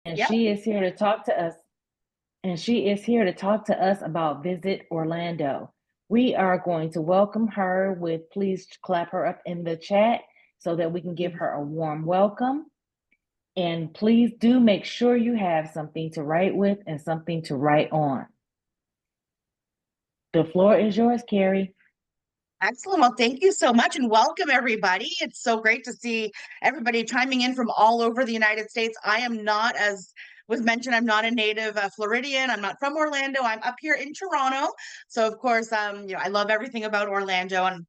and Yep. she is here to talk to us. And she is here to talk to us about Visit Orlando. We are going to welcome her with please clap her up in the chat so that we can give her a warm welcome. And please do make sure you have something to write with and something to write on. The floor is yours, Carrie. Excellent. Well, thank you so much and welcome everybody. It's so great to see everybody chiming in from all over the United States. I am not, as was mentioned, I'm not a native Floridian. I'm not from Orlando. I'm up here in Toronto. So of course, I love everything about Orlando, and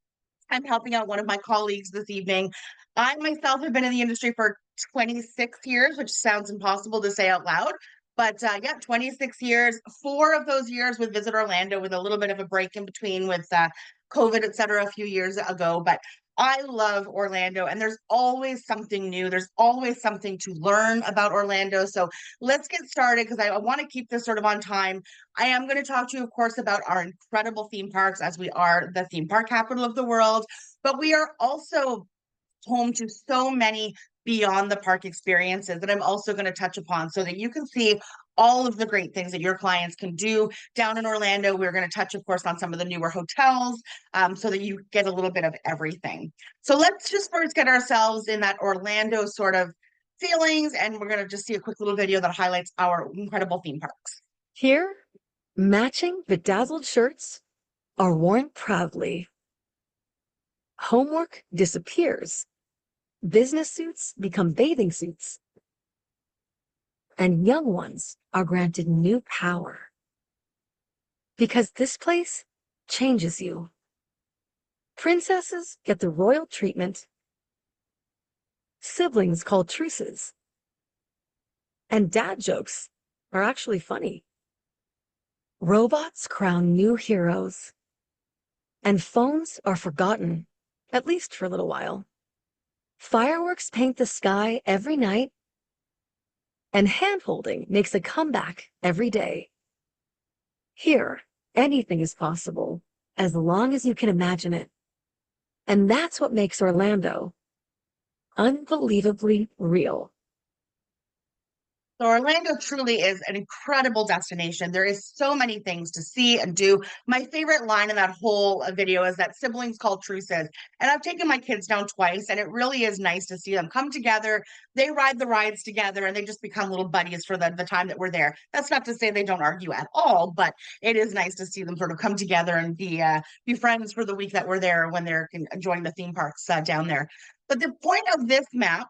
I'm helping out one of my colleagues this evening. I myself have been in the industry for 26 years, which sounds impossible to say out loud. But yeah, 26 years, 4 of those years with Visit Orlando, with a little bit of a break in between with COVID, et cetera, a few years ago. But I love Orlando, and there's always something new. There's always something to learn about Orlando. So let's get started because I want to keep this sort of on time. I am going to talk to you, of course, about our incredible theme parks, as we are the theme park capital of the world. But we are also home to so many beyond the park experiences that I'm also going to touch upon so that you can see all of the great things that your clients can do down in Orlando. We're going to touch, of course, on some of the newer hotels so that you get a little bit of everything. So let's just first get ourselves in that Orlando sort of feelings, and we're going to just see a quick little video that highlights our incredible theme parks. Here, matching bedazzled shirts are worn proudly. Homework disappears. Business suits become bathing suits. And young ones are granted new power. Because this place changes you. Princesses get the royal treatment. Siblings call truces. And dad jokes are actually funny. Robots crown new heroes. And phones are forgotten, at least for a little while. Fireworks paint the sky every night, and hand-holding makes a comeback every day. Here, anything is possible, as long as you can imagine it. And that's what makes Orlando unbelievably real. So Orlando truly is an incredible destination. There is so many things to see and do. My favorite line in that whole video is that siblings call truces. And I've taken my kids down twice, and it really is nice to see them come together. They ride the rides together, and they just become little buddies for the time that we're there. That's not to say they don't argue at all, but it is nice to see them sort of come together and be friends for the week that we're there when they're enjoying the theme parks down there. But the point of this map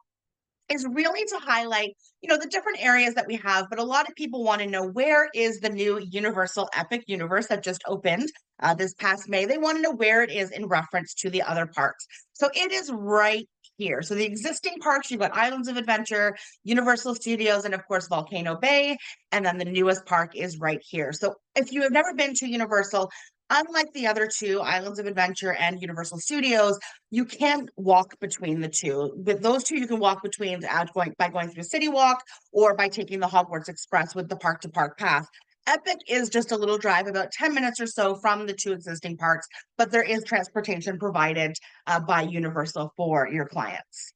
is really to highlight, the different areas that we have, but a lot of people want to know, where is the new Universal Epic Universe that just opened this past May? They want to know where it is in reference to the other parks. So it is right here. So the existing parks, you've got Islands of Adventure, Universal Studios, and of course Volcano Bay, and then the newest park is right here. So if you have never been to Universal, unlike the other two, Islands of Adventure and Universal Studios, you can't walk between the two. With those two, you can walk between by going through City Walk or by taking the Hogwarts Express with the park to park path. Epic is just a little drive, about 10 minutes or so from the two existing parks, but there is transportation provided by Universal for your clients.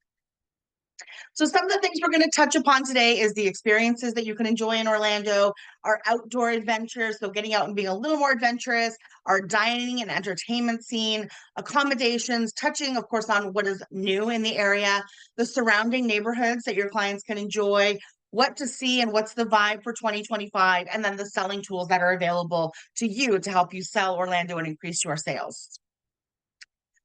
So some of the things we're going to touch upon today is the experiences that you can enjoy in Orlando, our outdoor adventures, so getting out and being a little more adventurous, our dining and entertainment scene, accommodations, touching, of course, on what is new in the area, the surrounding neighborhoods that your clients can enjoy, what to see and what's the vibe for 2025, and then the selling tools that are available to you to help you sell Orlando and increase your sales.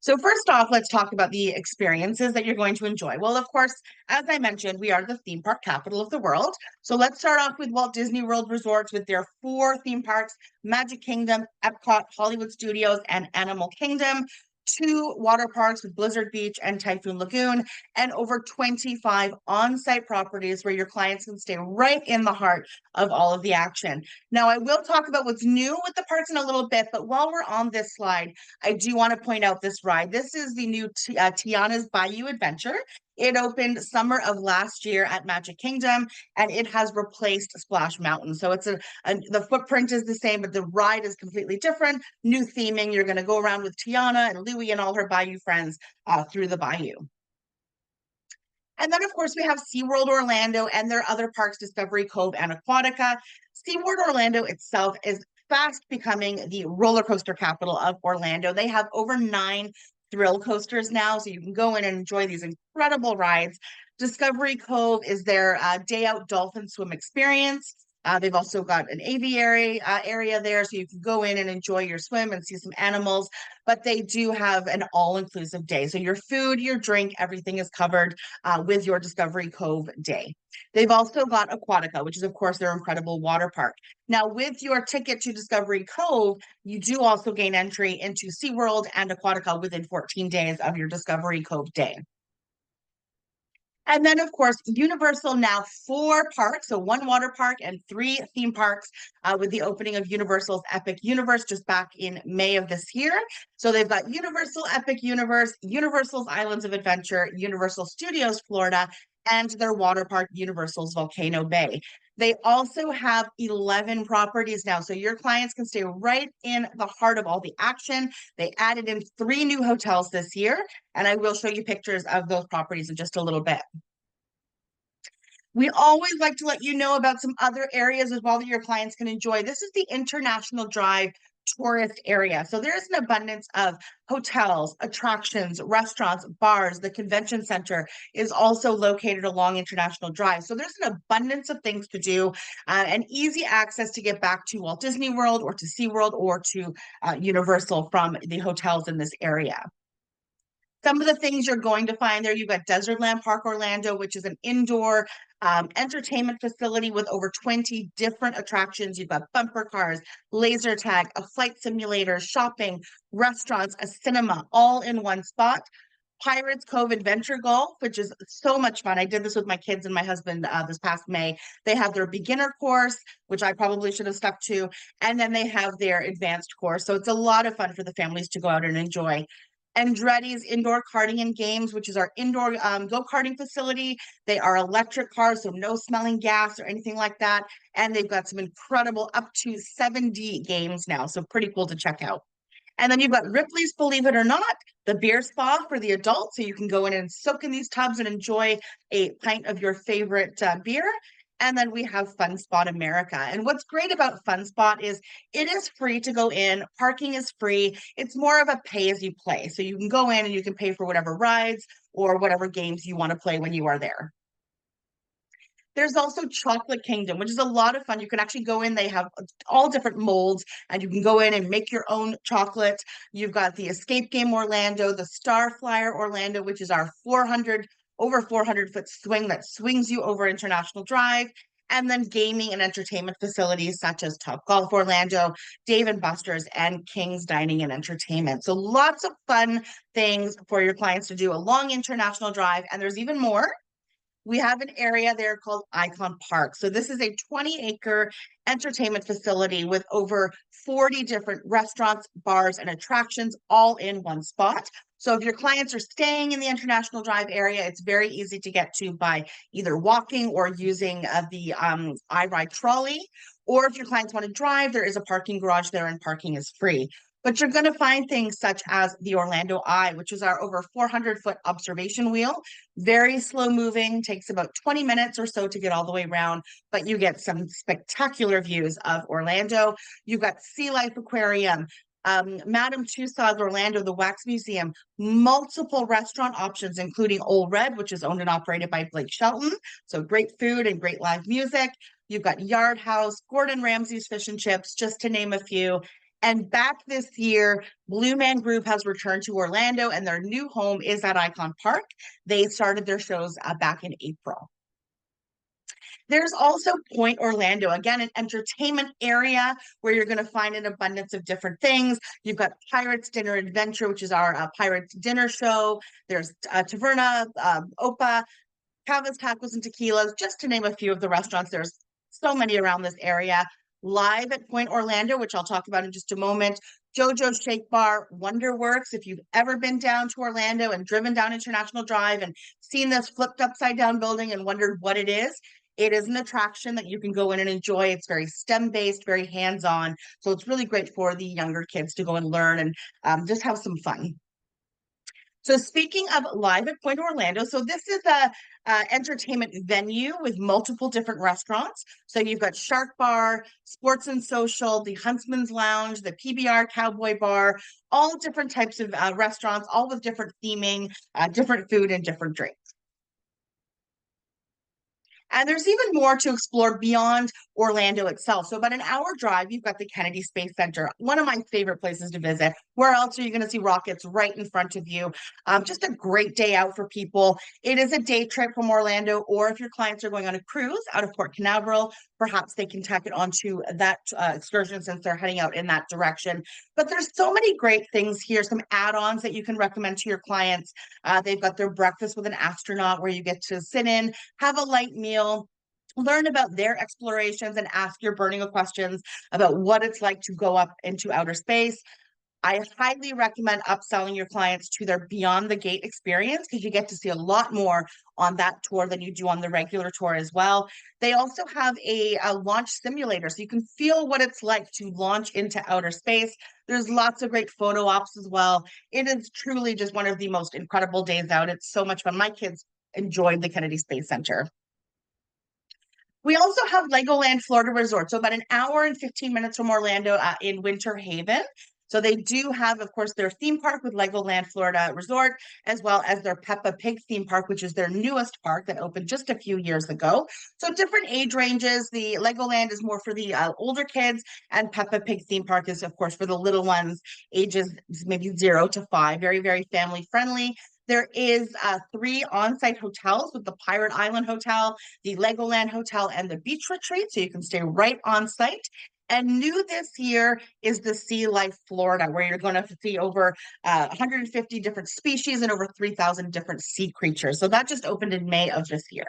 So first off, let's talk about the experiences that you're going to enjoy. Well, of course, as I mentioned, we are the theme park capital of the world. So let's start off with Walt Disney World Resorts with their 4 theme parks: Magic Kingdom, Epcot, Hollywood Studios, and Animal Kingdom. 2 water parks with Blizzard Beach and Typhoon Lagoon, and over 25 on-site properties where your clients can stay right in the heart of all of the action. Now, I will talk about what's new with the parks in a little bit, but while we're on this slide, I do want to point out this ride. This is the new Tiana's Bayou Adventure. It opened summer of last year at Magic Kingdom, and it has replaced Splash Mountain. So it's the footprint is the same, but the ride is completely different. New theming. You're going to go around with Tiana and Louie and all her Bayou friends through the bayou. And then, of course, we have SeaWorld Orlando and their other parks, Discovery Cove and Aquatica. SeaWorld Orlando itself is fast becoming the roller coaster capital of Orlando. They have over 9 thrill coasters now, so you can go in and enjoy these incredible rides. Discovery Cove is their day out dolphin swim experience. They've also got an aviary area there, so you can go in and enjoy your swim and see some animals. But they do have an all-inclusive day. So your food, your drink, everything is covered with your Discovery Cove day. They've also got Aquatica, which is, of course, their incredible water park. Now, with your ticket to Discovery Cove, you do also gain entry into SeaWorld and Aquatica within 14 days of your Discovery Cove day. And then, of course, Universal now 4 parks, so 1 water park and 3 theme parks with the opening of Universal's Epic Universe just back in May of this year. So they've got Universal Epic Universe, Universal's Islands of Adventure, Universal Studios Florida, and their water park, Universal's Volcano Bay. They also have 11 properties now, so your clients can stay right in the heart of all the action. They added in 3 new hotels this year, and I will show you pictures of those properties in just a little bit. We always like to let you know about some other areas as well that your clients can enjoy. This is the International Drive tourist area. So there's an abundance of hotels, attractions, restaurants, bars. The convention center is also located along International Drive. So there's an abundance of things to do and easy access to get back to Walt Disney World or to SeaWorld or to Universal from the hotels in this area. Some of the things you're going to find there, you've got Desertland Park Orlando, which is an indoor entertainment facility with over 20 different attractions. You've got bumper cars, laser tag, a flight simulator, shopping, restaurants, a cinema, all in one spot. Pirates Cove Adventure Golf, which is so much fun. I did this with my kids and my husband this past May. They have their beginner course, which I probably should have stuck to, and then they have their advanced course. So it's a lot of fun for the families to go out and enjoy. Andretti's Indoor Karting and Games, which is our indoor go-karting facility. They are electric cars, so no smelling gas or anything like that. And they've got some incredible up to 7D games now, so pretty cool to check out. And then you've got Ripley's Believe It or Not, the beer spa for the adults, so you can go in and soak in these tubs and enjoy a pint of your favorite beer. And then we have Fun Spot America. And what's great about Fun Spot is it is free to go in. Parking is free. It's more of a pay as you play. So you can go in and you can pay for whatever rides or whatever games you want to play when you are there. There's also Chocolate Kingdom, which is a lot of fun. You can actually go in. They have all different molds, and you can go in and make your own chocolate. You've got the Escape Game Orlando, the Star Flyer Orlando, which is our over 400-foot swing that swings you over International Drive. And then gaming and entertainment facilities such as Top Golf Orlando, Dave & Buster's, and King's Dining and Entertainment. So lots of fun things for your clients to do along International Drive. And there's even more. We have an area there called Icon Park. So this is a 20-acre entertainment facility with over 40 different restaurants, bars, and attractions all in one spot. So if your clients are staying in the International Drive area, it's very easy to get to by either walking or using the iRide trolley. Or if your clients want to drive, there is a parking garage there and parking is free. But you're going to find things such as the Orlando Eye, which is our over 400-foot observation wheel. Very slow moving, takes about 20 minutes or so to get all the way around, but you get some spectacular views of Orlando. You've got Sea Life Aquarium, Madame Tussauds Orlando, the Wax Museum, multiple restaurant options, including Old Red, which is owned and operated by Blake Shelton. So great food and great live music. You've got Yard House, Gordon Ramsay's Fish and Chips, just to name a few. And back this year, Blue Man Group has returned to Orlando, and their new home is at Icon Park. They started their shows back in April. There's also Point Orlando, again, an entertainment area where you're going to find an abundance of different things. You've got Pirates Dinner Adventure, which is our Pirates dinner show. There's Taverna, Opa, Cava's Tacos and Tequilas, just to name a few of the restaurants. There's so many around this area. Live at Point Orlando, which I'll talk about in just a moment. JoJo's Shake Bar, Wonderworks. If you've ever been down to Orlando and driven down International Drive and seen this flipped upside down building and wondered what it is an attraction that you can go in and enjoy. It's very STEM-based, very hands-on. So it's really great for the younger kids to go and learn and just have some fun. So speaking of Live at Point Orlando, so this is a entertainment venue with multiple different restaurants. So you've got Shark Bar, Sports and Social, the Huntsman's Lounge, the PBR Cowboy Bar, all different types of restaurants, all with different theming, different food and different drinks. And there's even more to explore beyond Orlando itself. So about an hour drive, you've got the Kennedy Space Center, one of my favorite places to visit. Where else are you going to see rockets right in front of you? Just a great day out for people. It is a day trip from Orlando, or if your clients are going on a cruise out of Port Canaveral, perhaps they can tack it onto that excursion since they're heading out in that direction. But there's so many great things here, some add-ons that you can recommend to your clients. They've got their breakfast with an astronaut where you get to sit in, have a light meal, learn about their explorations, and ask your burning questions about what it's like to go up into outer space. I highly recommend upselling your clients to their Beyond the Gate experience because you get to see a lot more on that tour than you do on the regular tour as well. They also have a launch simulator, so you can feel what it's like to launch into outer space. There's lots of great photo ops as well. It is truly just one of the most incredible days out. It's so much fun. My kids enjoyed the Kennedy Space Center. We also have Legoland Florida Resort, so about an hour and 15 minutes from Orlando in Winter Haven. So they do have, of course, their theme park with Legoland Florida Resort, as well as their Peppa Pig theme park, which is their newest park that opened just a few years ago. So different age ranges. The Legoland is more for the older kids, and Peppa Pig theme park is, of course, for the little ones, ages maybe 0 to 5. Very, very family friendly. There is 3 on-site hotels with the Pirate Island Hotel, the Legoland Hotel, and the Beach Retreat, so you can stay right on site. And new this year is the Sea Life Florida, where you're going to see over 150 different species and over 3,000 different sea creatures. So that just opened in May of this year.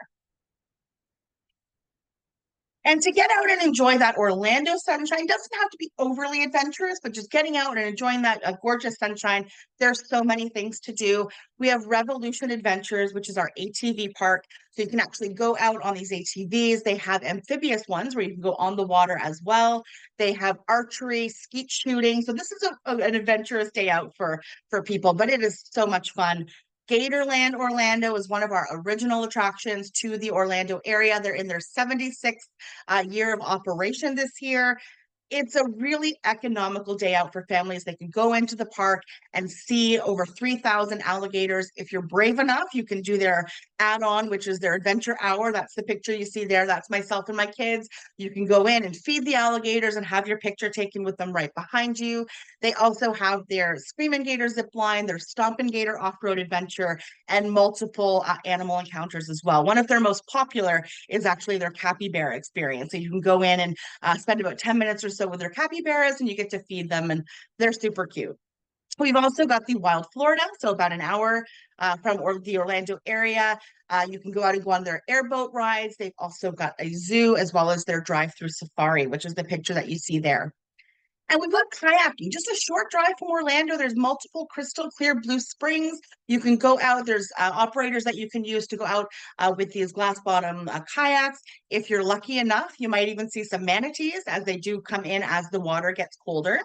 And to get out and enjoy that Orlando sunshine doesn't have to be overly adventurous, but just getting out and enjoying that gorgeous sunshine. There's so many things to do. We have Revolution Adventures, which is our ATV park. So you can actually go out on these ATVs. They have amphibious ones where you can go on the water as well. They have archery, skeet shooting. So this is an adventurous day out for people, but it is so much fun. Gatorland Orlando is one of our original attractions to the Orlando area. They're in their 76th year of operation this year. It's a really economical day out for families. They can go into the park and see over 3,000 alligators. If you're brave enough, you can do their add-on, which is their adventure hour. That's the picture you see there. That's myself and my kids. You can go in and feed the alligators and have your picture taken with them right behind you. They also have their Screamin' Gator zip line, their Stompin' Gator off-road adventure, and multiple animal encounters as well. One of their most popular is actually their capybara experience. So you can go in and spend about 10 minutes or so with their capybaras, and you get to feed them, and they're super cute. We've also got the Wild Florida, so about an hour from the Orlando area. You can go out and go on their airboat rides. They've also got a zoo as well as their drive-through safari, which is the picture that you see there. And we've got kayaking, just a short drive from Orlando. There's multiple crystal clear blue springs. You can go out. There's operators that you can use to go out with these glass bottom kayaks. If you're lucky enough, you might even see some manatees as they do come in as the water gets colder.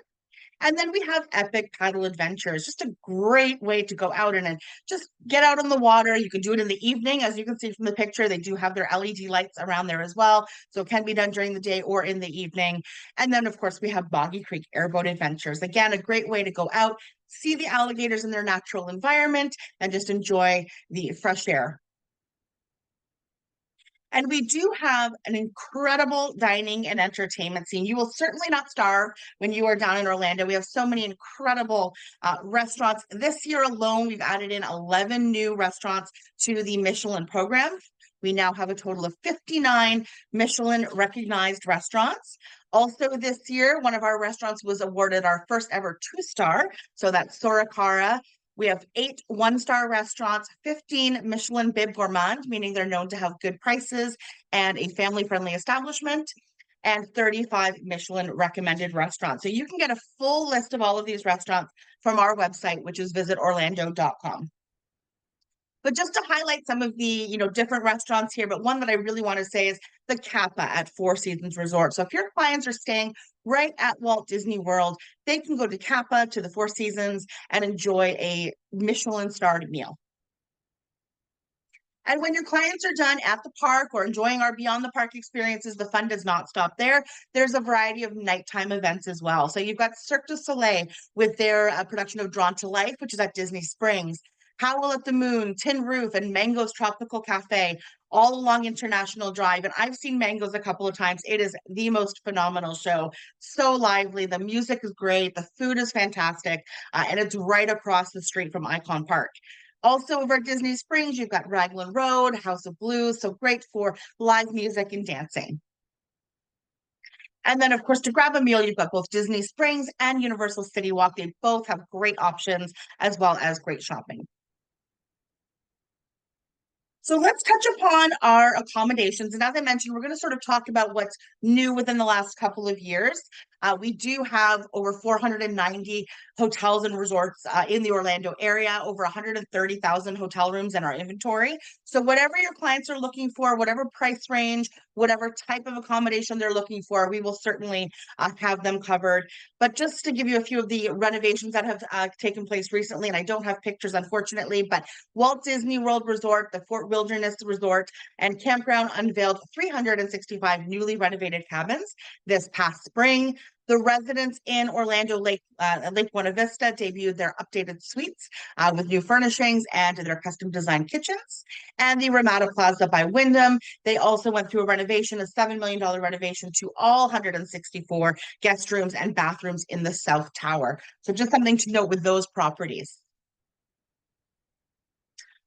And then we have Epic Paddle Adventures, just a great way to go out and just get out on the water. You can do it in the evening. As you can see from the picture, they do have their LED lights around there as well. So it can be done during the day or in the evening. And then, of course, we have Boggy Creek Airboat Adventures. Again, a great way to go out, see the alligators in their natural environment, and just enjoy the fresh air. And we do have an incredible dining and entertainment scene. You will certainly not starve when you are down in Orlando. We have so many incredible restaurants. This year alone, we've added in 11 new restaurants to the Michelin program. We now have a total of 59 Michelin recognized restaurants. Also this year, one of our restaurants was awarded our first ever 2-star. So that's Soracara. We have 8 one-star restaurants, 15 Michelin Bib Gourmand, meaning they're known to have good prices and a family-friendly establishment, and 35 Michelin recommended restaurants. So you can get a full list of all of these restaurants from our website, which is visitorlando.com. But just to highlight some of the, different restaurants here, but one that I really want to say is the Kappa at Four Seasons Resort. So if your clients are staying right at Walt Disney World, they can go to Kappa, to the Four Seasons, and enjoy a Michelin-starred meal. And when your clients are done at the park or enjoying our Beyond the Park experiences, the fun does not stop there. There's a variety of nighttime events as well. So you've got Cirque du Soleil with their production of Drawn to Life, which is at Disney Springs, Howl at the Moon, Tin Roof, and Mango's Tropical Cafe, all along International Drive. And I've seen Mango's a couple of times. It is the most phenomenal show. So lively. The music is great. The food is fantastic. And it's right across the street from Icon Park. Also over at Disney Springs, you've got Raglan Road, House of Blues, so great for live music and dancing. And then, of course, to grab a meal, you've got both Disney Springs and Universal City Walk. They both have great options as well as great shopping. So let's touch upon our accommodations. And as I mentioned, we're going to sort of talk about what's new within the last couple of years. We do have over 490 hotels and resorts in the Orlando area, over 130,000 hotel rooms in our inventory. So whatever your clients are looking for, whatever price range, whatever type of accommodation they're looking for, we will certainly have them covered. But just to give you a few of the renovations that have taken place recently, and I don't have pictures, unfortunately, but Walt Disney World Resort, the Fort Wilderness Resort, and Campground unveiled 365 newly renovated cabins this past spring. The Residence Inn Orlando Lake Buena Vista debuted their updated suites with new furnishings and their custom designed kitchens. And the Ramada Plaza by Wyndham, they also went through a renovation, a $7 million renovation to all 164 guest rooms and bathrooms in the South Tower. So just something to note with those properties.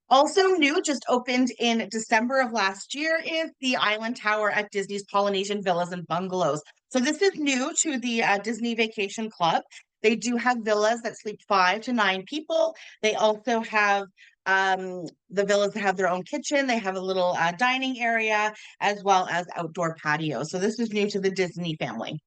Also new, just opened in December of last year, is the Island Tower at Disney's Polynesian Villas and Bungalows. So this is new to the Disney Vacation Club. They do have villas that sleep 5 to 9 people. They also have the villas that have their own kitchen. They have a little dining area as well as outdoor patio. So this is new to the Disney family.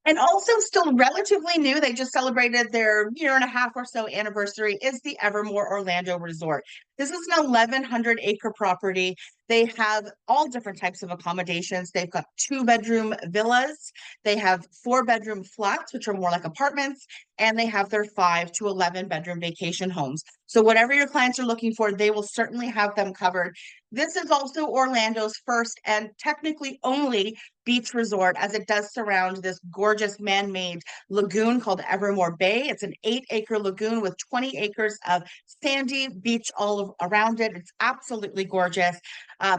And also still relatively new, they just celebrated their year and a half or so anniversary, is the Evermore Orlando Resort. This is an 1,100-acre property. They have all different types of accommodations. They've got 2-bedroom villas. They have 4-bedroom flats, which are more like apartments, and they have their 5 to 11-bedroom vacation homes. So whatever your clients are looking for, they will certainly have them covered. This is also Orlando's first and technically only beach resort, as it does surround this gorgeous man-made lagoon called Evermore Bay. It's an 8-acre lagoon with 20 acres of sandy beach all around it. It's absolutely gorgeous.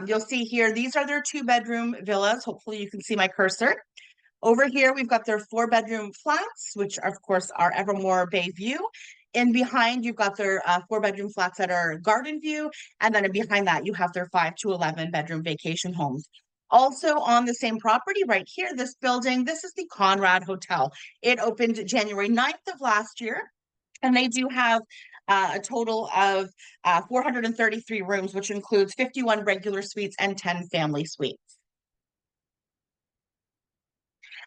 You'll see here, these are their 2-bedroom villas. Hopefully you can see my cursor. Over here, we've got their 4-bedroom flats, which of course are Evermore Bay View. And behind, you've got their 4-bedroom flats that are Garden View. And then behind that, you have their 5 to 11-bedroom vacation homes. Also on the same property right here, this building, this is the Conrad Hotel. It opened January 9th of last year. And they do have a total of 433 rooms, which includes 51 regular suites and 10 family suites.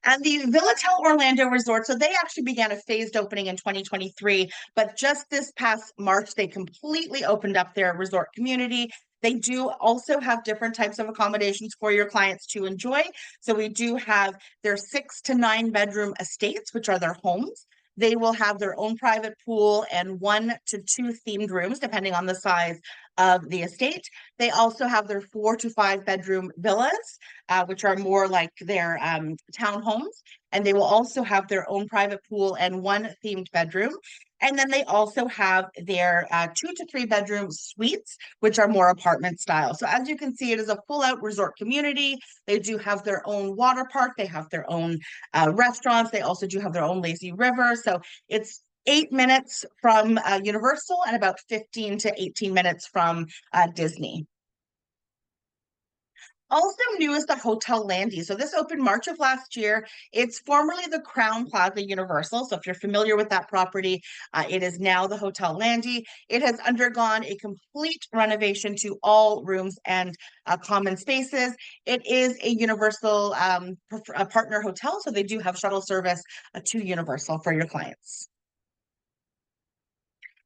And the Villatel Orlando Resort, so they actually began a phased opening in 2023, but just this past March, they completely opened up their resort community. They do also have different types of accommodations for your clients to enjoy. So we do have their 6 to 9 bedroom estates, which are their homes. They will have their own private pool and 1 to 2 themed rooms, depending on the size of the estate. They also have their 4 to 5 bedroom villas, which are more like their townhomes. And they will also have their own private pool and 1 themed bedroom. And then they also have their 2 to 3 bedroom suites, which are more apartment style. So as you can see, it is a full out resort community. They do have their own water park. They have their own restaurants. They also do have their own lazy river. So it's 8 minutes from Universal and about 15 to 18 minutes from Disney. Also new is the Hotel Landy. So this opened March of last year. It's formerly the Crown Plaza Universal. So if you're familiar with that property, it is now the Hotel Landy. It has undergone a complete renovation to all rooms and common spaces. It is a Universal a partner hotel. So they do have shuttle service to Universal for your clients.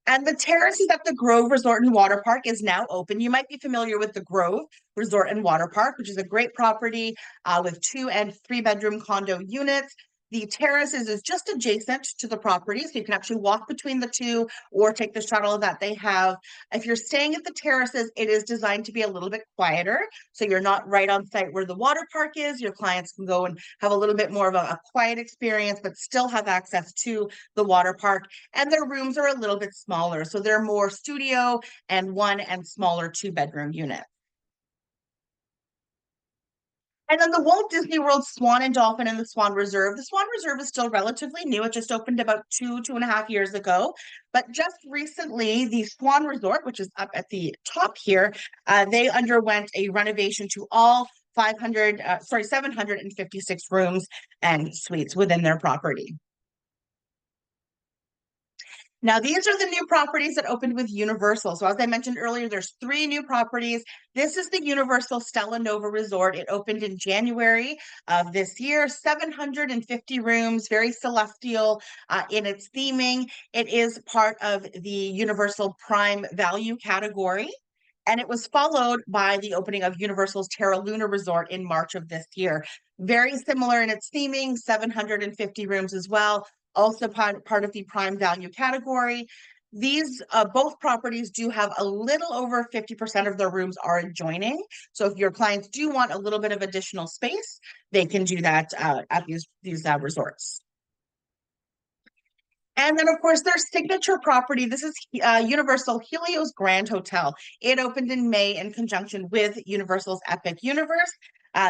And the terraces at the Grove Resort and Water Park is now open. You might be familiar with the Grove Resort and Water Park, which is a great property with 2 and 3 bedroom condo units. The terraces is just adjacent to the property, so you can actually walk between the two or take the shuttle that they have. If you're staying at the terraces, it is designed to be a little bit quieter, so you're not right on site where the water park is. Your clients can go and have a little bit more of a quiet experience, but still have access to the water park. And their rooms are a little bit smaller, so they're more studio and 1 and smaller 2 bedroom units. And then the Walt Disney World Swan and Dolphin and the Swan Reserve. The Swan Reserve is still relatively new. It just opened about 2.5 years ago. But just recently, the Swan Resort, which is up at the top here, they underwent a renovation to all 756 rooms and suites within their property. Now, these are the new properties that opened with Universal. So as I mentioned earlier, there's 3 new properties. This is the Universal Stella Nova Resort. It opened in January of this year, 750 rooms, very celestial in its theming. It is part of the Universal Prime Value category. And it was followed by the opening of Universal's Terra Luna Resort in March of this year. Very similar in its theming, 750 rooms as well, also part of the prime value category. These both properties do have a little over 50% of their rooms are adjoining. So if your clients do want a little bit of additional space, they can do that at these resorts. And then, of course, their signature property, this is Universal Helios Grand Hotel. It opened in May in conjunction with Universal's Epic Universe.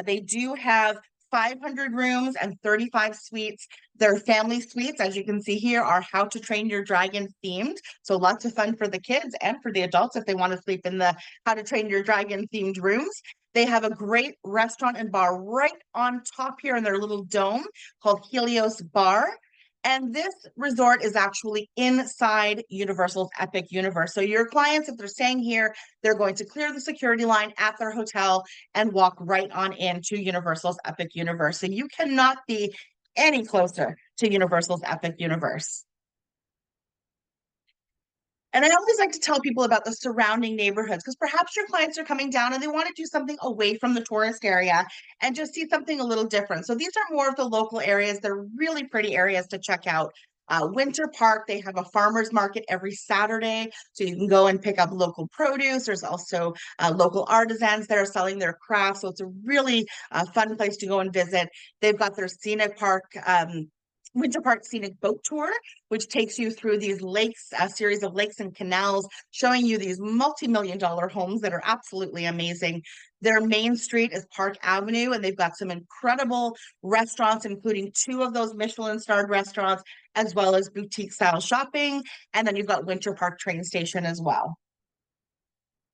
They do have 500 rooms and 35 suites. Their family suites, as you can see here, are How to Train Your Dragon themed. So lots of fun for the kids and for the adults if they want to sleep in the How to Train Your Dragon themed rooms. They have a great restaurant and bar right on top here in their little dome called Helios Bar. And this resort is actually inside Universal's Epic Universe. So your clients, if they're staying here, they're going to clear the security line at their hotel and walk right on into Universal's Epic Universe. So you cannot be any closer to Universal's Epic Universe. And I always like to tell people about the surrounding neighborhoods because perhaps your clients are coming down and they want to do something away from the tourist area and just see something a little different. So these are more of the local areas. They're really pretty areas to check out. Winter Park, they have a farmer's market every Saturday, so you can go and pick up local produce. There's also local artisans that are selling their crafts, so it's a really fun place to go and visit. They've got their scenic park, Winter Park Scenic Boat Tour, which takes you through these lakes, a series of lakes and canals, showing you these multi-million-dollar homes that are absolutely amazing. Their main street is Park Avenue, and they've got some incredible restaurants, including 2 of those Michelin-starred restaurants, as well as boutique-style shopping. And then you've got Winter Park train station as well.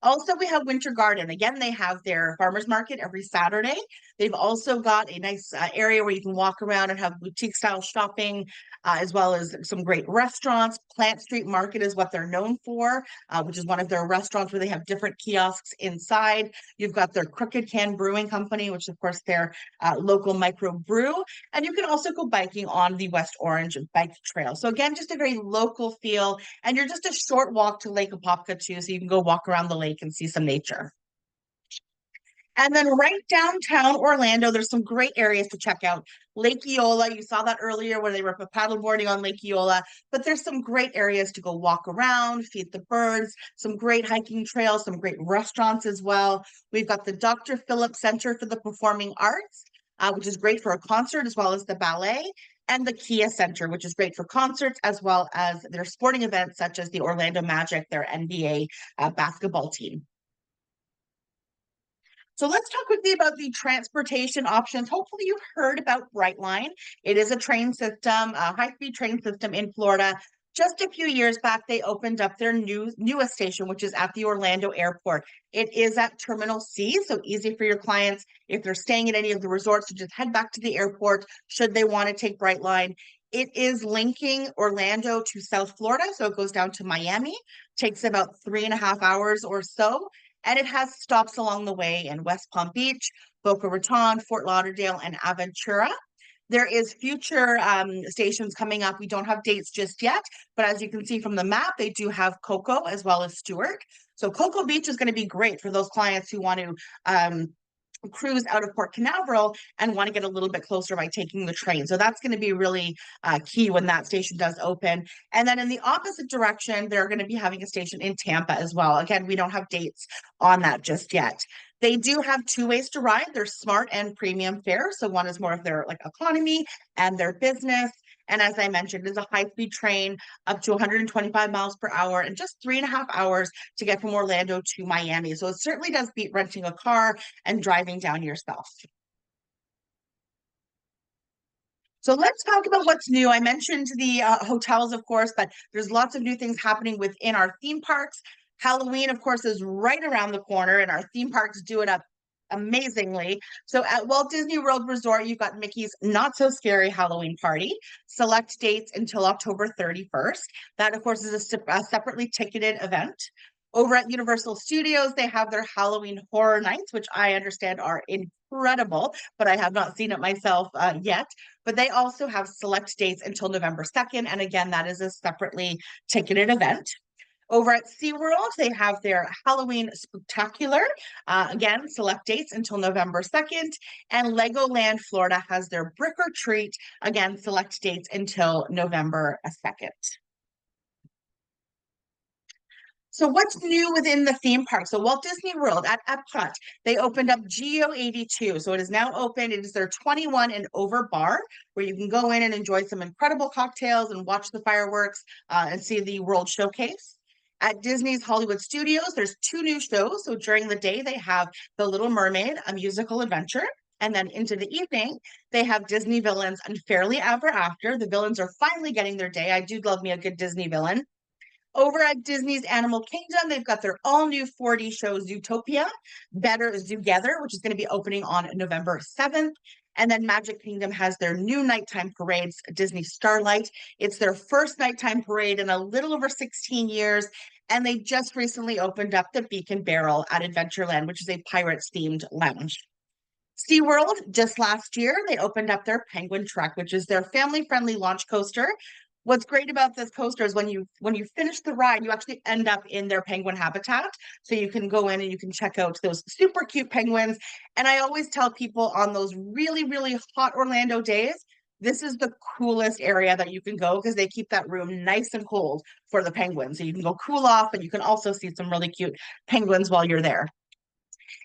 Also, we have Winter Garden. Again, they have their farmers market every Saturday. They've also got a nice area where you can walk around and have boutique style shopping, as well as some great restaurants. Plant Street Market is what they're known for, which is one of their restaurants where they have different kiosks inside. You've got their Crooked Can Brewing Company, which of course their local micro brew. And you can also go biking on the West Orange Bike Trail. So again, just a very local feel. And you're just a short walk to Lake Apopka too, so you can go walk around the lake and see some nature. And then right downtown Orlando, there's some great areas to check out. Lake Eola, you saw that earlier where they were paddleboarding on Lake Eola, but there's some great areas to go walk around, feed the birds, some great hiking trails, some great restaurants as well. We've got the Dr. Phillips Center for the Performing Arts, which is great for a concert as well as the ballet, and the Kia Center, which is great for concerts as well as their sporting events such as the Orlando Magic, their NBA basketball team. So let's talk quickly about the transportation options. Hopefully you've heard about Brightline. It is a train system, a high-speed train system in Florida. Just a few years back, they opened up their newest station, which is at the Orlando Airport. It is at Terminal C, so easy for your clients if they're staying at any of the resorts to just head back to the airport should they want to take Brightline. It is linking Orlando to South Florida, so it goes down to Miami. Takes about 3.5 hours or so. And it has stops along the way in West Palm Beach, Boca Raton, Fort Lauderdale, and Aventura. There is future stations coming up. We don't have dates just yet, but as you can see from the map, they do have Cocoa as well as Stewart. So Cocoa Beach is going to be great for those clients who want to cruise out of Port Canaveral and want to get a little bit closer by taking the train. So that's going to be really key when that station does open. And then in the opposite direction, they're going to be having a station in Tampa as well. Again, we don't have dates on that just yet. They do have two ways to ride. There's smart and premium fare. So one is more of their like economy and their business. And as I mentioned, it's a high-speed train up to 125 miles per hour and just 3.5 hours to get from Orlando to Miami. So it certainly does beat renting a car and driving down yourself. So let's talk about what's new. I mentioned the hotels, of course, but there's lots of new things happening within our theme parks. Halloween, of course, is right around the corner, and our theme parks do it up amazingly. So at Walt Disney World Resort, you've got Mickey's Not So Scary Halloween Party. Select dates until October 31st. That, of course, is a separately ticketed event. Over at Universal Studios, they have their Halloween Horror Nights, which I understand are incredible, but I have not seen it myself yet. But they also have select dates until November 2nd. And again, that is a separately ticketed event. Over at SeaWorld, they have their Halloween Spectacular. Again, select dates until November 2nd. And Legoland Florida has their Brick or Treat. Again, select dates until November 2nd. So what's new within the theme park? So Walt Disney World at Epcot, they opened up Geo 82. So it is now open. It is their 21 and over bar where you can go in and enjoy some incredible cocktails and watch the fireworks and see the World Showcase. At Disney's Hollywood Studios, there's two new shows. So during the day, they have The Little Mermaid, a musical adventure. And then into the evening, they have Disney Villains and Fairly Ever After. The villains are finally getting their day. I do love me a good Disney villain. Over at Disney's Animal Kingdom, they've got their all-new 4D show, Zootopia, Better Together, which is going to be opening on November 7th. And then Magic Kingdom has their new nighttime parades, Disney Starlight. It's their first nighttime parade in a little over 16 years. And they just recently opened up the Beacon Barrel at Adventureland, which is a Pirates-themed lounge. SeaWorld, just last year, they opened up their Penguin Trek, which is their family-friendly launch coaster. What's great about this coaster is when you finish the ride, you actually end up in their penguin habitat. So you can go in and you can check out those super cute penguins. And I always tell people on those really, really hot Orlando days, this is the coolest area that you can go because they keep that room nice and cold for the penguins. So you can go cool off, and you can also see some really cute penguins while you're there.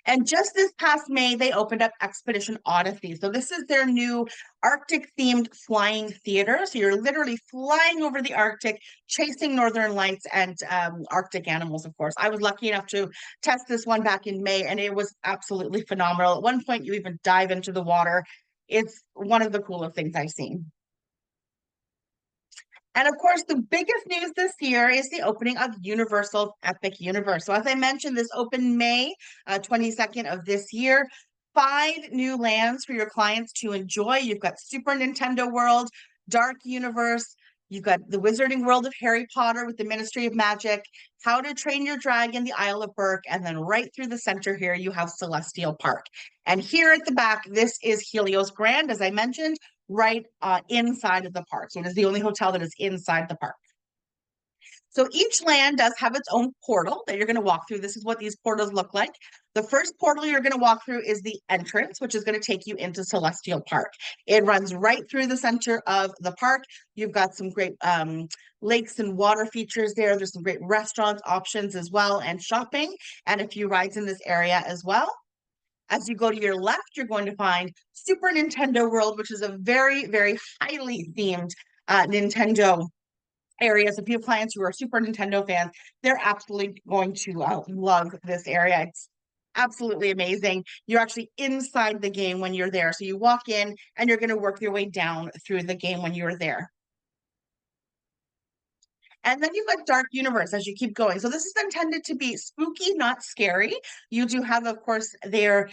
And just this past May, they opened up Expedition Odyssey. So this is their new Arctic-themed flying theater. So you're literally flying over the Arctic, chasing northern lights and Arctic animals, of course. I was lucky enough to test this one back in May, and it was absolutely phenomenal. At one point, you even dive into the water. It's one of the coolest things I've seen. And of course, the biggest news this year is the opening of Universal's Epic Universe. So as I mentioned, this opened May 22nd of this year. 5 new lands for your clients to enjoy. You've got Super Nintendo World, Dark Universe, you've got the Wizarding World of Harry Potter with the Ministry of Magic, How to Train Your Dragon, the Isle of Berk, and then right through the center here, you have Celestial Park. And here at the back, this is Helios Grand, as I mentioned, right inside of the park. So it is the only hotel that is inside the park. So each land does have its own portal that you're going to walk through. This is what these portals look like. The first portal you're going to walk through is the entrance, which is going to take you into Celestial Park. It runs right through the center of the park. You've got some great lakes and water features there. There's some great restaurant options as well, and shopping, and a few rides in this area as well. As you go to your left, you're going to find Super Nintendo World, which is a very, very highly themed Nintendo area. So if you have clients who are Super Nintendo fans, they're absolutely going to love this area. It's absolutely amazing. You're actually inside the game when you're there. So you walk in and you're going to work your way down through the game when you're there. And then you've got Dark Universe as you keep going. So this is intended to be spooky, not scary. You do have, of course, their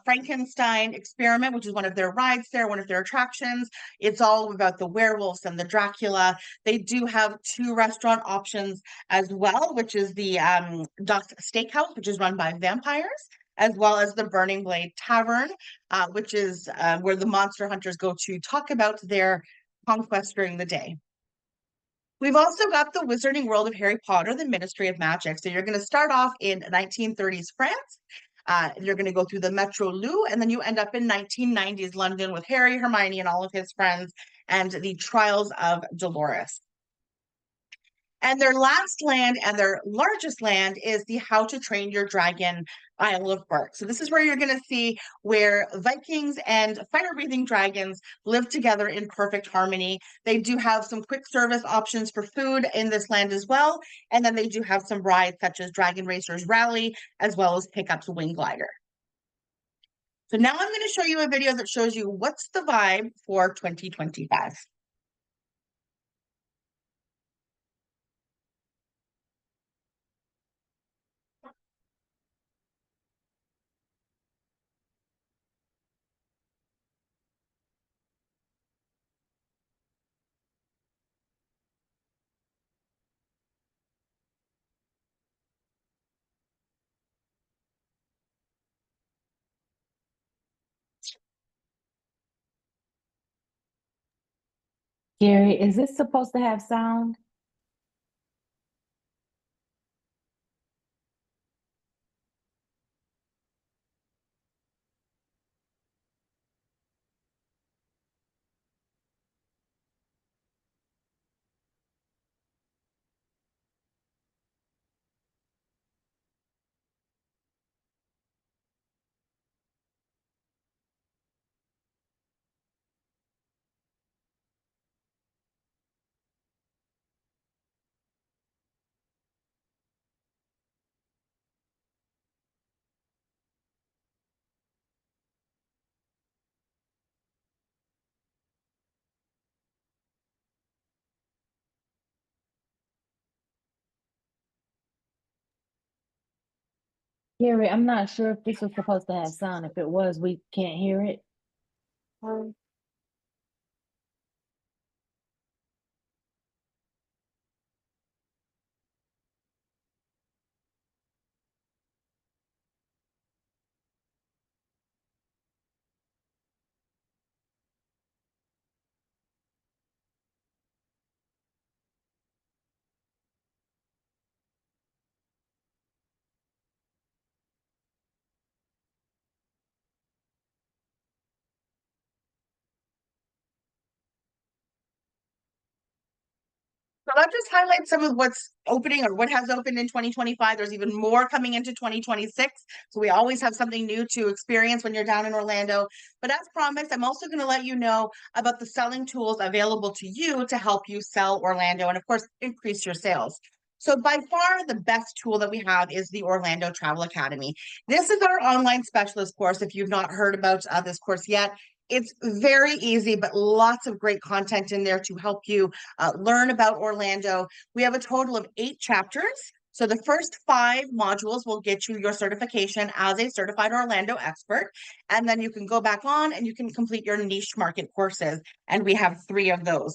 Frankenstein experiment, which is one of their rides there, one of their attractions. It's all about the werewolves and the Dracula. They do have 2 restaurant options as well, which is the Duck Steakhouse, which is run by vampires. as well as the Burning Blade Tavern, which is where the monster hunters go to talk about their conquest during the day. We've also got the Wizarding World of Harry Potter, the Ministry of Magic. So you're going to start off in 1930s France. You're going to go through the Metro Lou, and then you end up in 1990s London with Harry, Hermione, and all of his friends, and the Trials of Dolores. And their last land and their largest land is the How to Train Your Dragon Isle of Berk. So this is where you're going to see where Vikings and fire-breathing dragons live together in perfect harmony. They do have some quick service options for food in this land as well. And then they do have some rides such as Dragon Racers Rally, as well as Pickups Wing Glider. So now I'm going to show you a video that shows you what's the vibe for 2025. Gary, is this supposed to have sound? Gary, I'm not sure if this was supposed to have sound. If it was, we can't hear it. So that just highlights some of what's opening or what has opened in 2025. There's even more coming into 2026. So we always have something new to experience when you're down in Orlando. But as promised, I'm also going to let you know about the selling tools available to you to help you sell Orlando and, of course, increase your sales. So by far, the best tool that we have is the Orlando Travel Academy. This is our online specialist course. If you've not heard about this course yet, it's very easy, but lots of great content in there to help you learn about Orlando. We have a total of 8 chapters. So the first 5 modules will get you your certification as a certified Orlando expert. And then you can go back on and you can complete your niche market courses. And we have 3 of those.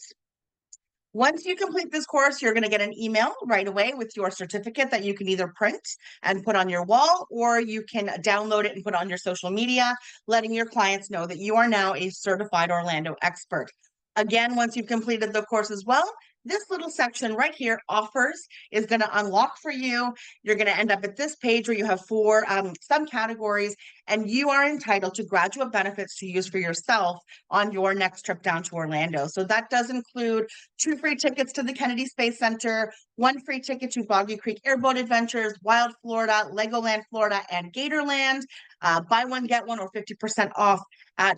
Once you complete this course, you're going to get an email right away with your certificate that you can either print and put on your wall, or you can download it and put on your social media, letting your clients know that you are now a certified Orlando expert. Again, once you've completed the course as well, this little section right here, offers, is going to unlock for you. You're going to end up at this page where you have 4 subcategories, and you are entitled to graduate benefits to use for yourself on your next trip down to Orlando. So that does include 2 free tickets to the Kennedy Space Center, 1 free ticket to Boggy Creek Airboat Adventures, Wild Florida, Legoland Florida, and Gatorland. Buy one, get one, or 50% off at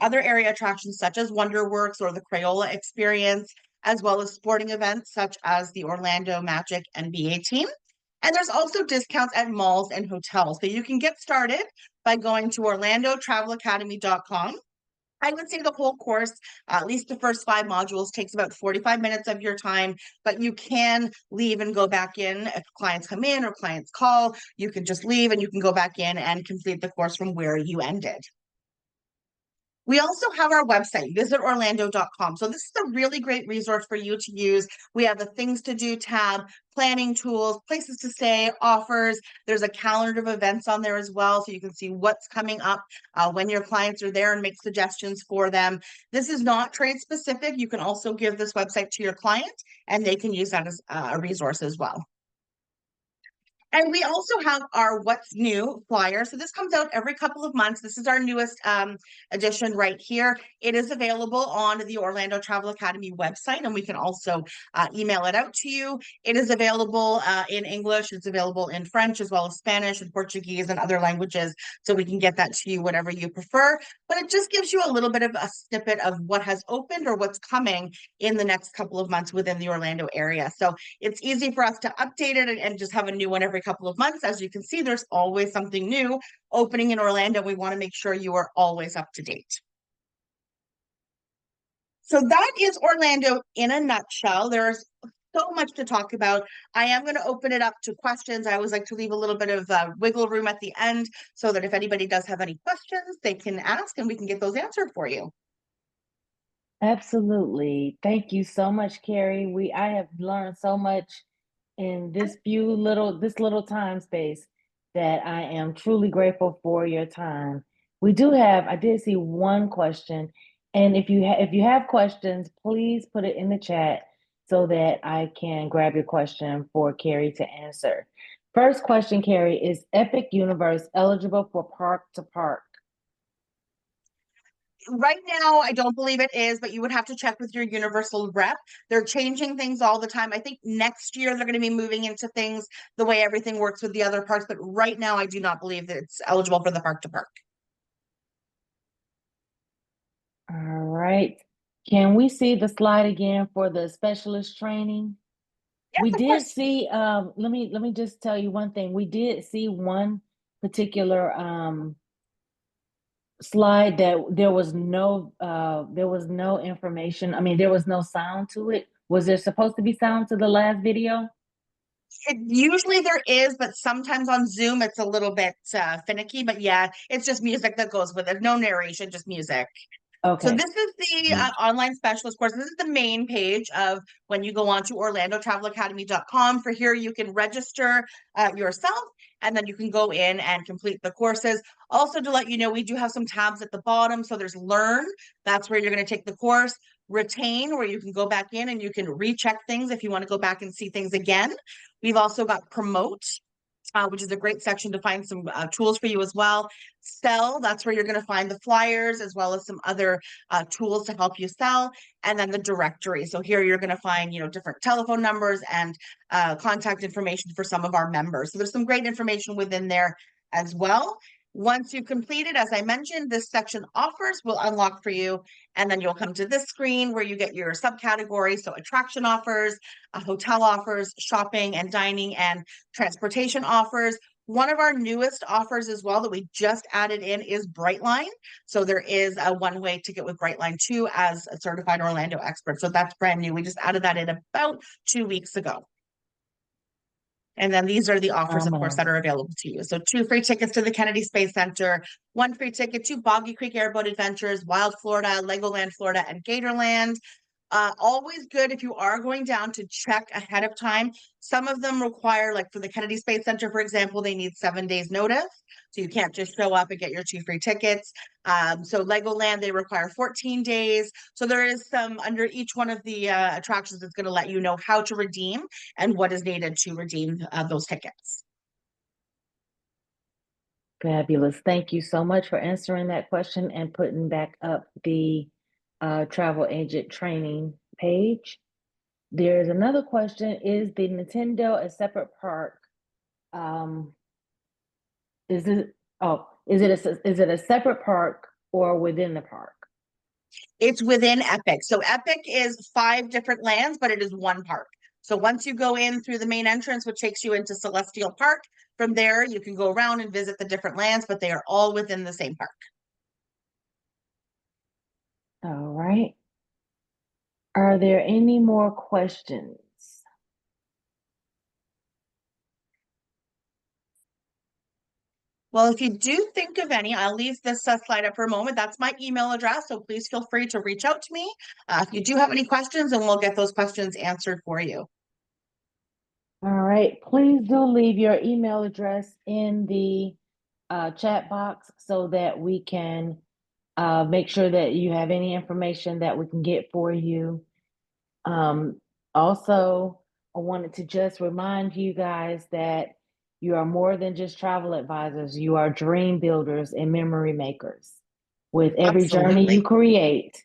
other area attractions such as Wonderworks or the Crayola Experience, as well as sporting events such as the Orlando Magic NBA team. And there's also discounts at malls and hotels. So you can get started by going to orlandotravelacademy.com. I would say the whole course, at least the first 5 modules, takes about 45 minutes of your time, but you can leave and go back in. If clients come in or clients call, you can just leave and you can go back in and complete the course from where you ended. We also have our website, visitorlando.com. So this is a really great resource for you to use. We have the things to do tab, planning tools, places to stay, offers. There's a calendar of events on there as well, so you can see what's coming up when your clients are there and make suggestions for them. This is not trade specific. You can also give this website to your client and they can use that as a resource as well. And we also have our What's New flyer. So this comes out every couple of months. This is our newest edition right here. It is available on the Orlando Travel Academy website, and we can also email it out to you. It is available in English. It's available in French as well as Spanish and Portuguese and other languages. So we can get that to you whatever you prefer. But it just gives you a little bit of a snippet of what has opened or what's coming in the next couple of months within the Orlando area. So it's easy for us to update it and just have a new one every couple of months. As you can see, there's always something new opening in Orlando. We want to make sure you are always up to date. So that is Orlando in a nutshell. There's so much to talk about. I am going to open it up to questions. I always like to leave a little bit of wiggle room at the end so that if anybody does have any questions, they can ask and we can get those answered for you. Absolutely. Thank you so much, Carrie. I have learned so much in this little time space that I am truly grateful for your time. I did see one question, and if you have questions, please put it in the chat so that I can grab your question for Carrie to answer. First question, Carrie, is Epic Universe eligible for park to park? Right now, I don't believe it is, but you would have to check with your Universal rep. They're changing things all the time. I think next year they're going to be moving into things the way everything works with the other parks, but right now I do not believe that it's eligible for the park to park. All right. Can we see the slide again for the specialist training? Yes, We of did course. see, let me just tell you one thing. We did see one particular slide that there was no information. I mean, there was no sound to it. Was there supposed to be sound to the last video? Usually there is, but sometimes on Zoom it's a little bit finicky. But yeah, it's just music that goes with it. No narration, just music. So Okay. this is the online specialist course. This is the main page of when you go on to orlandotravelacademy.com. For here, you can register yourself, and then you can go in and complete the courses. Also, to let you know, we do have some tabs at the bottom. So there's Learn. That's where you're going to take the course. Retain, where you can go back in and you can recheck things if you want to go back and see things again. We've also got Promote, which is a great section to find some tools for you as well. Sell, that's where you're going to find the flyers as well as some other tools to help you sell. And then the directory. So here you're going to find, different telephone numbers and contact information for some of our members. So there's some great information within there as well. Once you complete it, as I mentioned, this section offers will unlock for you. And then you'll come to this screen where you get your subcategories. So attraction offers, hotel offers, shopping and dining and transportation offers. One of our newest offers as well that we just added in is Brightline. So there is a one-way ticket with Brightline too as a certified Orlando expert. So that's brand new. We just added that in about 2 weeks ago. And then these are the offers, of course, that are available to you. So 2 free tickets to the Kennedy Space Center, 1 free ticket to Boggy Creek Airboat Adventures, Wild Florida, Legoland Florida, and Gatorland. Always good if you are going down to check ahead of time. Some of them require, like for the Kennedy Space Center, for example, they need 7 days notice. So you can't just show up and get your 2 free tickets. So Legoland, they require 14 days. So there is some under each one of the attractions, it's going to let you know how to redeem and what is needed to redeem those tickets. Fabulous. Thank you so much for answering that question and putting back up the travel agent training page. There's another question. Is the Nintendo a separate park? Is it a separate park or within the park? It's within Epic. So Epic is 5 different lands, but it is one park. So once you go in through the main entrance, which takes you into Celestial Park, from there you can go around and visit the different lands, but they are all within the same park. All right. Are there any more questions? Well, if you do think of any, I'll leave this slide up for a moment. That's my email address, so please feel free to reach out to me if you do have any questions, and we'll get those questions answered for you. All right, please do leave your email address in the chat box so that we can make sure that you have any information that we can get for you. Also, I wanted to just remind you guys that you are more than just travel advisors. You are dream builders and memory makers. With every journey you Absolutely. create,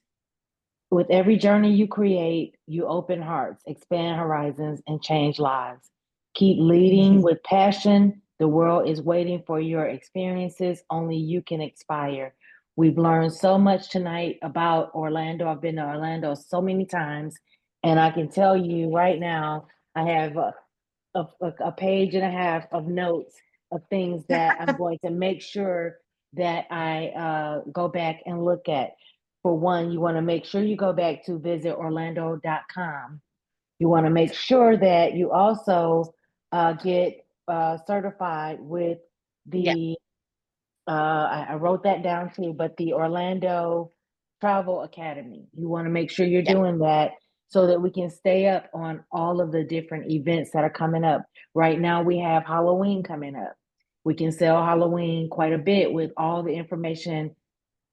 with every journey you create, you open hearts, expand horizons, and change lives. Keep leading with passion. The world is waiting for your experiences. Only you can inspire. We've learned so much tonight about Orlando. I've been to Orlando so many times, and I can tell you right now, I have a page and a half of notes of things that I'm going to make sure that I go back and look at. For one, you want to make sure you go back to visitorlando.com. You want to make sure that you also get certified with Yeah, the, I wrote that down too, but the Orlando Travel Academy. You want to make sure you're yeah, doing that so that we can stay up on all of the different events that are coming up. Right now, we have Halloween coming up. We can sell Halloween quite a bit with all the information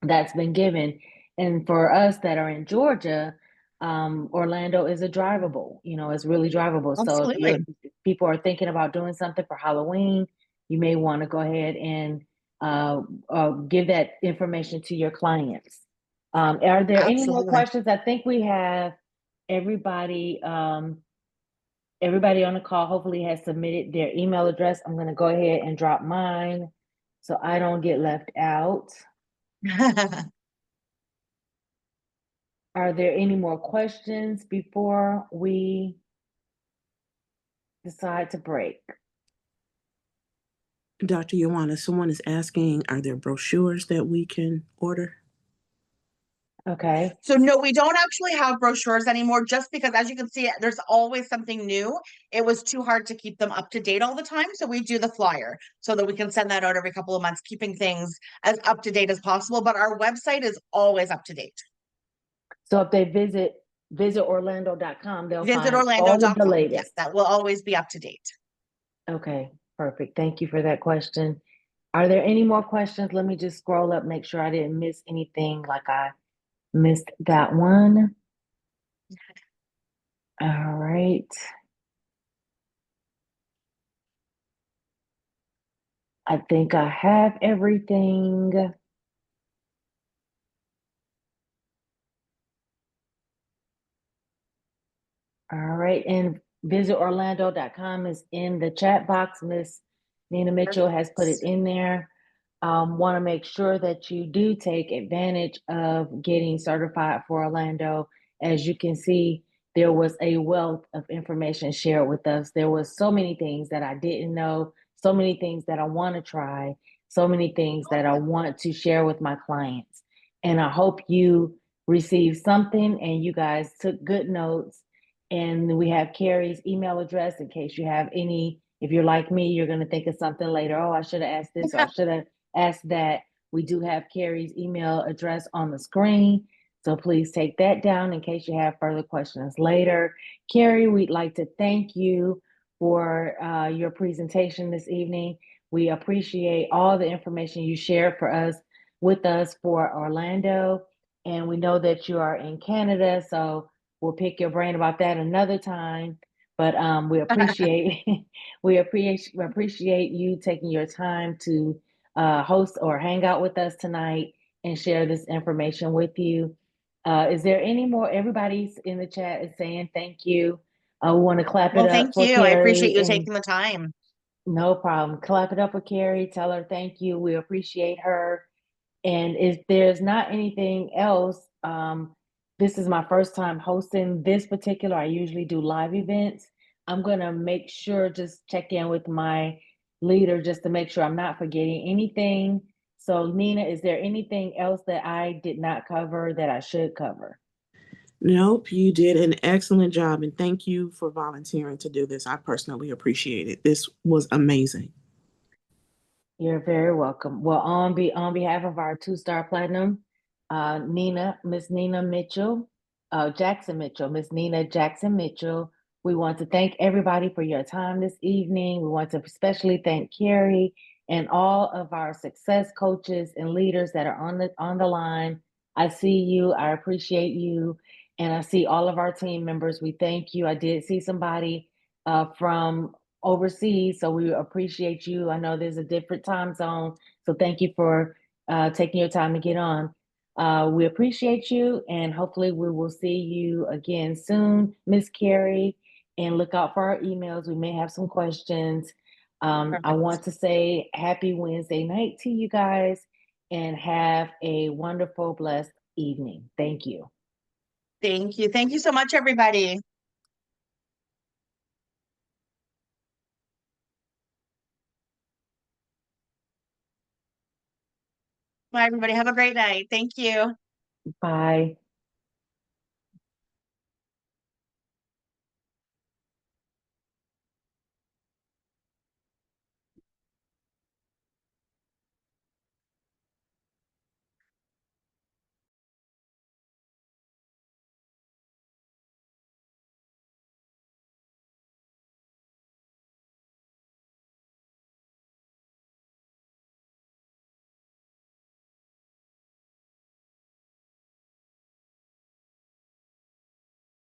that's been given. And for us that are in Georgia, Orlando is a drivable, it's really drivable. So absolutely. if people are thinking about doing something for Halloween, you may want to go ahead and give that information to your clients. Are there any more Absolutely. questions? I think we have everybody, everybody on the call hopefully has submitted their email address. I'm going to go ahead and drop mine so I don't get left out. Are there any more questions before we decide to break? Dr. Joanna, someone is asking, are there brochures that we can order? Okay. So no, we don't actually have brochures anymore, just because, as you can see, there's always something new. It was too hard to keep them up to date all the time. So we do the flyer so that we can send that out every couple of months, keeping things as up to date as possible. But our website is always up to date. So if they visit visitorlando.com, they'll find all of the Visitorlando.com. Yes, latest. that will always be up to date. Okay, perfect. Thank you for that question. Are there any more questions? Let me just scroll up, make sure I didn't miss anything like I missed that one. All right. I think I have everything. All right. And visitorlando.com is in the chat box. Miss Nina Mitchell has put it in there. Want to make sure that you do take advantage of getting certified for Orlando. As you can see, there was a wealth of information shared with us. There was so many things that I didn't know, so many things that I want to try, so many things that I want to share with my clients. And I hope you received something and you guys took good notes. And we have Carrie's email address in case you have any. If you're like me, you're going to think of something later. Oh, I should have asked this or I should have asked that. We do have Carrie's email address on the screen. So please take that down in case you have further questions later. Carrie, we'd like to thank you for your presentation this evening. We appreciate all the information you shared with us for Orlando. And we know that you are in Canada, so we'll pick your brain about that another time. But we appreciate we appreciate you taking your time to host or hang out with us tonight and share this information with you. Is there any more? Everybody's in the chat is saying thank you. We want to clap it Well, up thank for you. I appreciate Carrie you and taking the time. no problem. Clap it up for Carrie. Tell her thank you. We appreciate her. And if there's not anything else, this is my first time hosting this particular. I usually do live events. I'm gonna make sure just check in with my leader just to make sure I'm not forgetting anything. So Nina, is there anything else that I did not cover that I should cover? Nope, you did an excellent job, and thank you for volunteering to do this. I personally appreciate it. This was amazing. You're very welcome. Well, on behalf of our 2-star platinum, Miss Nina Mitchell, Jackson Mitchell, Miss Nina Jackson Mitchell, we want to thank everybody for your time this evening. We want to especially thank Carrie and all of our success coaches and leaders that are on the line. I see you. I appreciate you, and I see all of our team members. We thank you. I did see somebody from overseas, so we appreciate you. I know there's a different time zone, so thank you for taking your time to get on. We appreciate you, and hopefully we will see you again soon, Miss Carrie, and look out for our emails. We may have some questions. I Perfect. want to say happy Wednesday night to you guys, and have a wonderful, blessed evening. Thank you. Thank you. Thank you so much, everybody. Bye, everybody. Have a great night. Thank you. Bye.